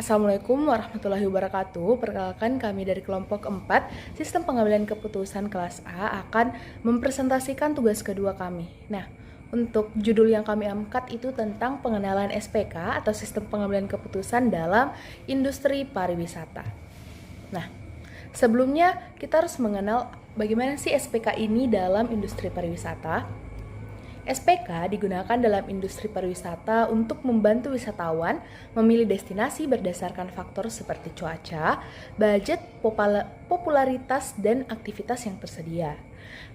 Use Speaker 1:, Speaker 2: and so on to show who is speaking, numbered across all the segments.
Speaker 1: Assalamualaikum warahmatullahi wabarakatuh. Perkenalkan kami dari kelompok 4, Sistem Pengambilan Keputusan kelas A akan mempresentasikan tugas kedua kami. Nah, untuk judul yang kami angkat itu tentang pengenalan SPK atau Sistem Pengambilan Keputusan dalam Industri Pariwisata. Nah, sebelumnya kita harus mengenal bagaimana sih SPK ini dalam industri pariwisata. SPK digunakan dalam industri pariwisata untuk membantu wisatawan memilih destinasi berdasarkan faktor seperti cuaca, budget, popularitas, dan aktivitas yang tersedia.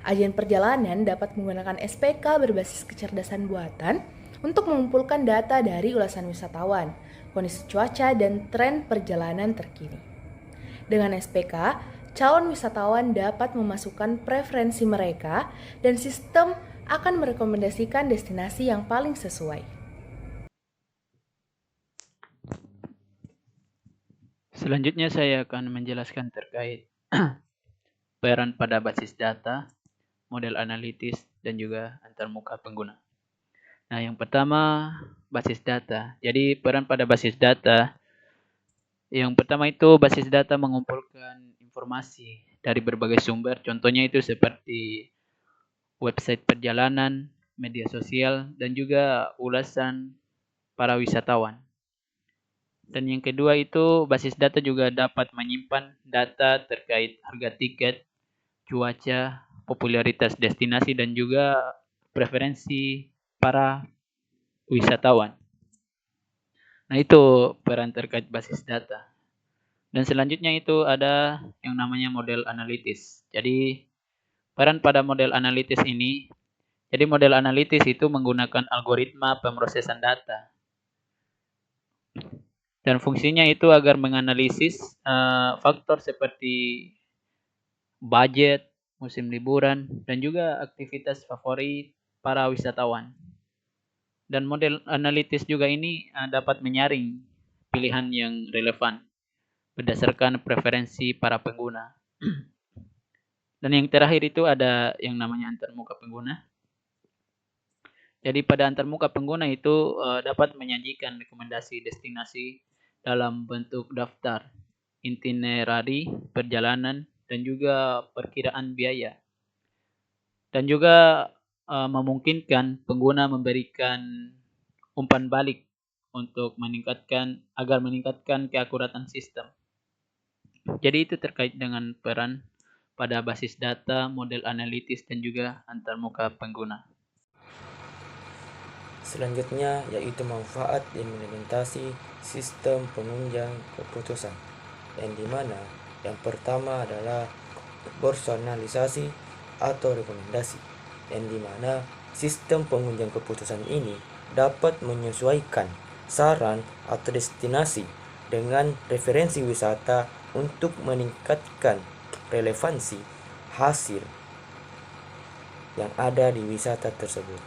Speaker 1: Agen perjalanan dapat menggunakan SPK berbasis kecerdasan buatan untuk mengumpulkan data dari ulasan wisatawan, kondisi cuaca, dan tren perjalanan terkini. Dengan SPK, calon wisatawan dapat memasukkan preferensi mereka dan sistem akan merekomendasikan destinasi yang paling sesuai.
Speaker 2: Selanjutnya saya akan menjelaskan terkait peran pada basis data, model analitis, dan juga antarmuka pengguna. Nah, yang pertama basis data. Jadi peran pada basis data, yang pertama itu basis data mengumpulkan informasi dari berbagai sumber. Contohnya itu seperti website perjalanan, media sosial, dan juga ulasan para wisatawan. Dan yang kedua itu basis data juga dapat menyimpan data terkait harga tiket, cuaca, popularitas destinasi, dan juga preferensi para wisatawan. Nah, itu peran terkait basis data. Dan selanjutnya itu ada yang namanya model analitis. Jadi, peran pada model analitis ini, jadi model analitis itu menggunakan algoritma pemrosesan data. Dan fungsinya itu agar menganalisis faktor seperti budget, musim liburan, dan juga aktivitas favorit para wisatawan. Dan model analitis juga ini dapat menyaring pilihan yang relevan berdasarkan preferensi para pengguna. Dan yang terakhir itu ada yang namanya antarmuka pengguna. Jadi pada antarmuka pengguna itu dapat menyajikan rekomendasi destinasi dalam bentuk daftar, itinerary, perjalanan, dan juga perkiraan biaya. Dan juga memungkinkan pengguna memberikan umpan balik untuk meningkatkan keakuratan sistem. Jadi itu terkait dengan peran pada basis data, model analitis, dan juga antarmuka pengguna.
Speaker 3: Selanjutnya yaitu manfaat implementasi sistem penunjang keputusan, yang dimana yang pertama adalah personalisasi atau rekomendasi, yang dimana sistem penunjang keputusan ini dapat menyesuaikan saran atau destinasi dengan referensi wisata untuk meningkatkan relevansi hasil yang ada di wisata tersebut.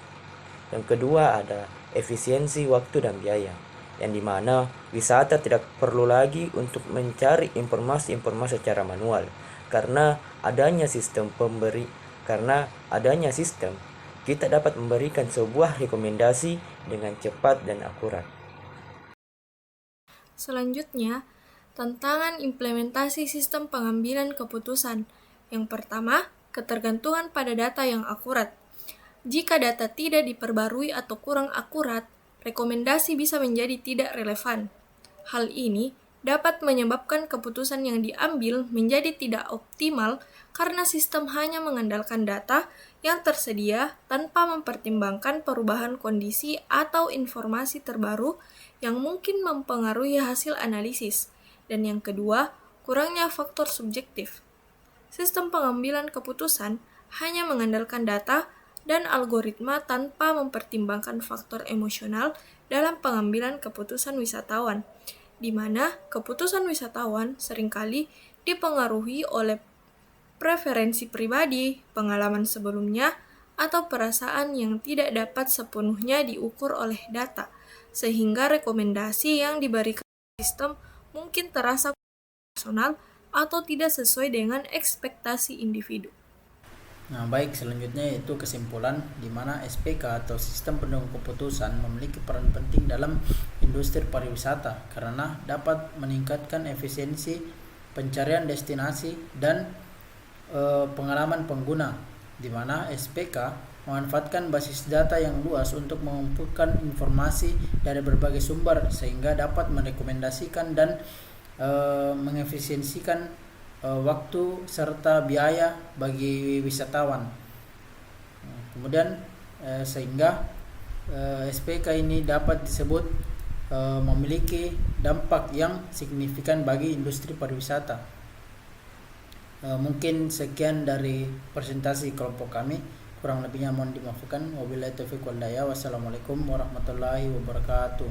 Speaker 3: Yang kedua ada efisiensi waktu dan biaya, yang dimana wisata tidak perlu lagi untuk mencari informasi secara manual karena adanya sistem kita dapat memberikan sebuah rekomendasi dengan cepat dan akurat.
Speaker 4: Selanjutnya, tantangan implementasi sistem pengambilan keputusan. Yang pertama, ketergantungan pada data yang akurat. Jika data tidak diperbarui atau kurang akurat, rekomendasi bisa menjadi tidak relevan. Hal ini dapat menyebabkan keputusan yang diambil menjadi tidak optimal karena sistem hanya mengandalkan data yang tersedia tanpa mempertimbangkan perubahan kondisi atau informasi terbaru yang mungkin mempengaruhi hasil analisis. Dan yang kedua, kurangnya faktor subjektif. Sistem pengambilan keputusan hanya mengandalkan data dan algoritma tanpa mempertimbangkan faktor emosional dalam pengambilan keputusan wisatawan, di mana keputusan wisatawan seringkali dipengaruhi oleh preferensi pribadi, pengalaman sebelumnya, atau perasaan yang tidak dapat sepenuhnya diukur oleh data, sehingga rekomendasi yang diberikan sistem mungkin terasa personal atau tidak sesuai dengan ekspektasi individu.
Speaker 5: Nah, baik, selanjutnya yaitu kesimpulan di mana SPK atau sistem pendukung keputusan memiliki peran penting dalam industri pariwisata karena dapat meningkatkan efisiensi pencarian destinasi dan pengalaman pengguna, di mana SPK memanfaatkan basis data yang luas untuk mengumpulkan informasi dari berbagai sumber sehingga dapat merekomendasikan dan mengefisiensikan waktu serta biaya bagi wisatawan. Kemudian sehingga SPK ini dapat disebut memiliki dampak yang signifikan bagi industri pariwisata. Mungkin sekian dari presentasi kelompok kami, kurang lebihnya mohon dimaafkan. Wabillahi taufiq wal hidayah. Wassalamualaikum warahmatullahi wabarakatuh.